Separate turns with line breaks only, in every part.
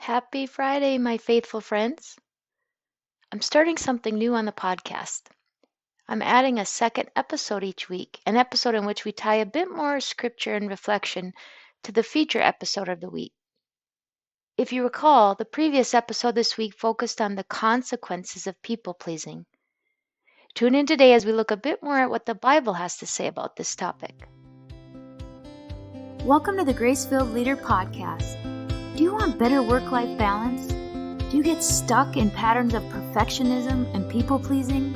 Happy Friday, my faithful friends. I'm starting something new on the podcast. I'm adding a second episode each week, an episode in which we tie a bit more scripture and reflection to the feature episode of the week. If you recall, the previous episode this week focused on the consequences of people pleasing. Tune in today as we look a bit more at what the Bible has to say about this topic.
Welcome to the Grace-Filled Leader Podcast. Do you want better work-life balance? Do you get stuck in patterns of perfectionism and people-pleasing?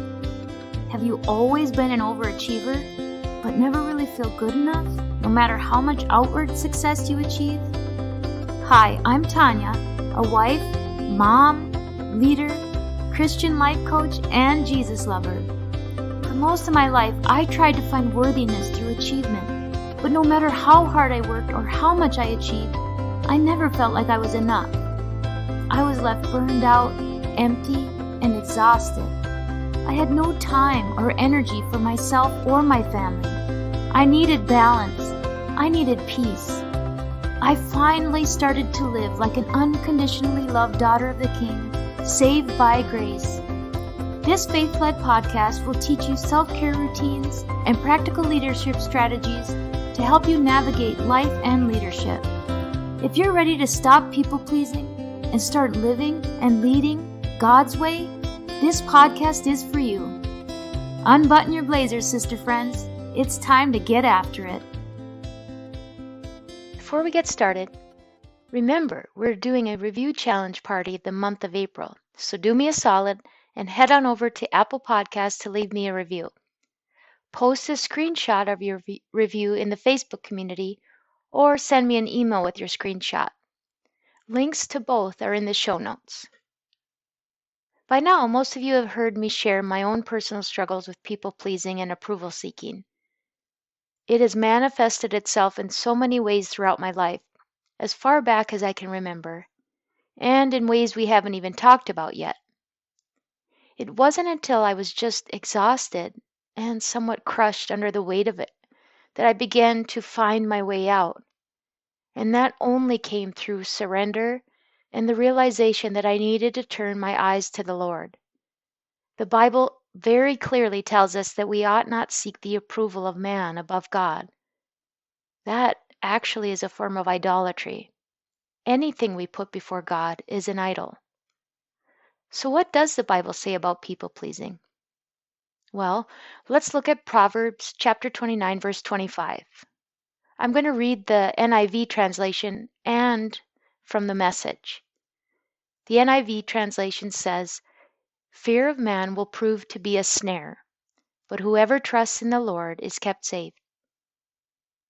Have you always been an overachiever, but never really feel good enough, no matter how much outward success you achieve? Hi, I'm Tanya, a wife, mom, leader, Christian life coach, and Jesus lover. For most of my life, I tried to find worthiness through achievement, but no matter how hard I worked or how much I achieved, I never felt like I was enough. I was left burned out, empty, and exhausted. I had no time or energy for myself or my family. I needed balance. I needed peace. I finally started to live like an unconditionally loved daughter of the King, saved by grace. This faith-led podcast will teach you self-care routines and practical leadership strategies to help you navigate life and leadership. If you're ready to stop people-pleasing and start living and leading God's way, this podcast is for you. Unbutton your blazers, sister friends. It's time to get after it.
Before we get started, remember we're doing a review challenge party the month of April, so do me a solid and head on over to Apple Podcasts to leave me a review. Post a screenshot of your review in the Facebook community or send me an email with your screenshot. Links to both are in the show notes. By now, most of you have heard me share my own personal struggles with people-pleasing and approval-seeking. It has manifested itself in so many ways throughout my life, as far back as I can remember, and in ways we haven't even talked about yet. It wasn't until I was just exhausted and somewhat crushed under the weight of it that I began to find my way out. And that only came through surrender and the realization that I needed to turn my eyes to the Lord. The Bible very clearly tells us that we ought not seek the approval of man above God. That actually is a form of idolatry. Anything we put before God is an idol. So what does the Bible say about people-pleasing? Well, let's look at Proverbs chapter 29, verse 25. I'm going to read the NIV translation and from the Message. The NIV translation says, "Fear of man will prove to be a snare, but whoever trusts in the Lord is kept safe."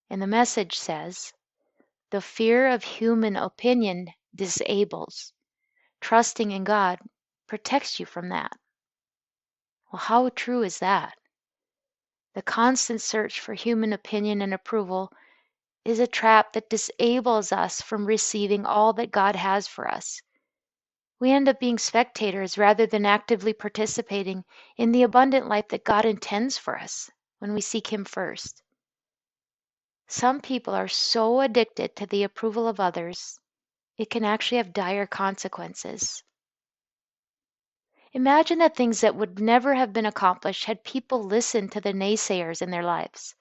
And the Message says, "The fear of human opinion disables. Trusting in God protects you from that." Well, how true is that? The constant search for human opinion and approval is a trap that disables us from receiving all that God has for us. We end up being spectators rather than actively participating in the abundant life that God intends for us when we seek Him first. Some people are so addicted to the approval of others, it can actually have dire consequences. Imagine that things that would never have been accomplished had people listened to the naysayers in their lives.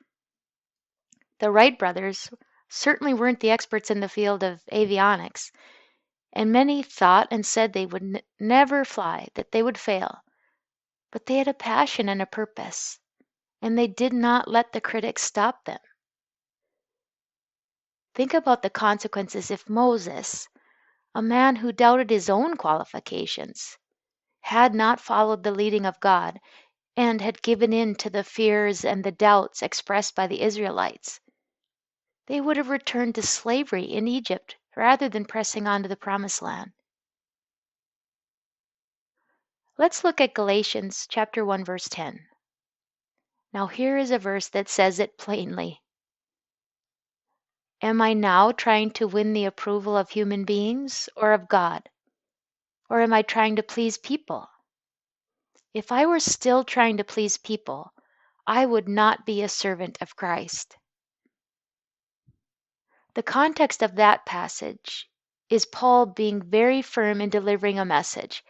The Wright brothers certainly weren't the experts in the field of avionics, and many thought and said they would never fly, that they would fail. But they had a passion and a purpose, and they did not let the critics stop them. Think about the consequences if Moses, a man who doubted his own qualifications, had not followed the leading of God and had given in to the fears and the doubts expressed by the Israelites. They would have returned to slavery in Egypt rather than pressing on to the Promised Land. Let's look at Galatians chapter 1, verse 10. Now here is a verse that says it plainly. Am I now trying to win the approval of human beings or of God? Or am I trying to please people? If I were still trying to please people, I would not be a servant of Christ. The context of that passage is Paul being very firm in delivering a message.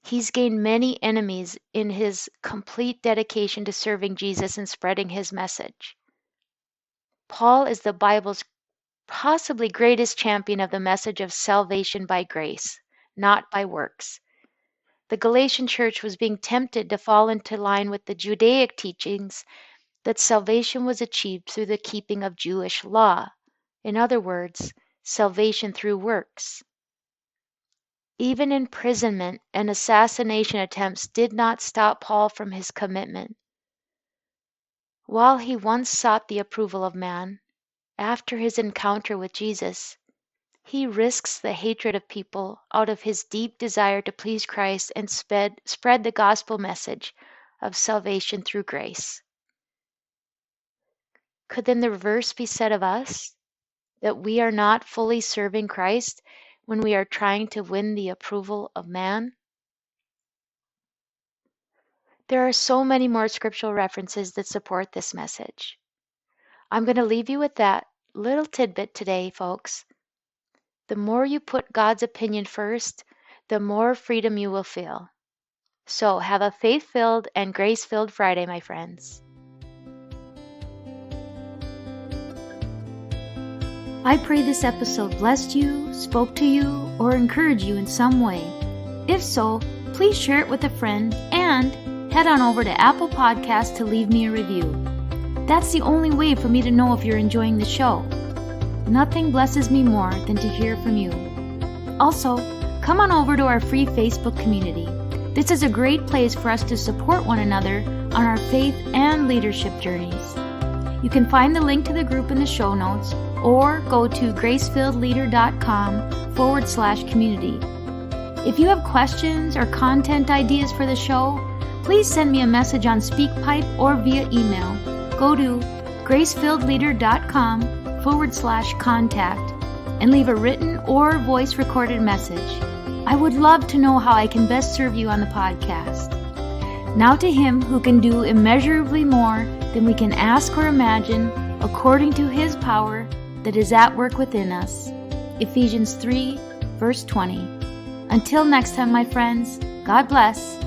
He's gained many enemies in his complete dedication to serving Jesus and spreading his message. Paul is the Bible's possibly greatest champion of the message of salvation by grace, not by works. The Galatian church was being tempted to fall into line with the Judaic teachings that salvation was achieved through the keeping of Jewish law. In other words, salvation through works. Even imprisonment and assassination attempts did not stop Paul from his commitment. While he once sought the approval of man, after his encounter with Jesus, he risks the hatred of people out of his deep desire to please Christ and spread the gospel message of salvation through grace. Could then the reverse be said of us? That we are not fully serving Christ when we are trying to win the approval of man? There are so many more scriptural references that support this message. I'm going to leave you with that little tidbit today, folks. The more you put God's opinion first, the more freedom you will feel. So have a faith-filled and grace-filled Friday, my friends.
I pray this episode blessed you, spoke to you, or encouraged you in some way. If so, please share it with a friend and head on over to Apple Podcasts to leave me a review. That's the only way for me to know if you're enjoying the show. Nothing blesses me more than to hear from you. Also, come on over to our free Facebook community. This is a great place for us to support one another on our faith and leadership journeys. You can find the link to the group in the show notes or go to gracefilledleader.com/community. If you have questions or content ideas for the show, please send me a message on SpeakPipe or via email. Go to gracefilledleader.com/contact and leave a written or voice recorded message. I would love to know how I can best serve you on the podcast. Now to Him who can do immeasurably more than we can ask or imagine, according to His power that is at work within us. Ephesians 3, verse 20. Until next time, my friends, God bless.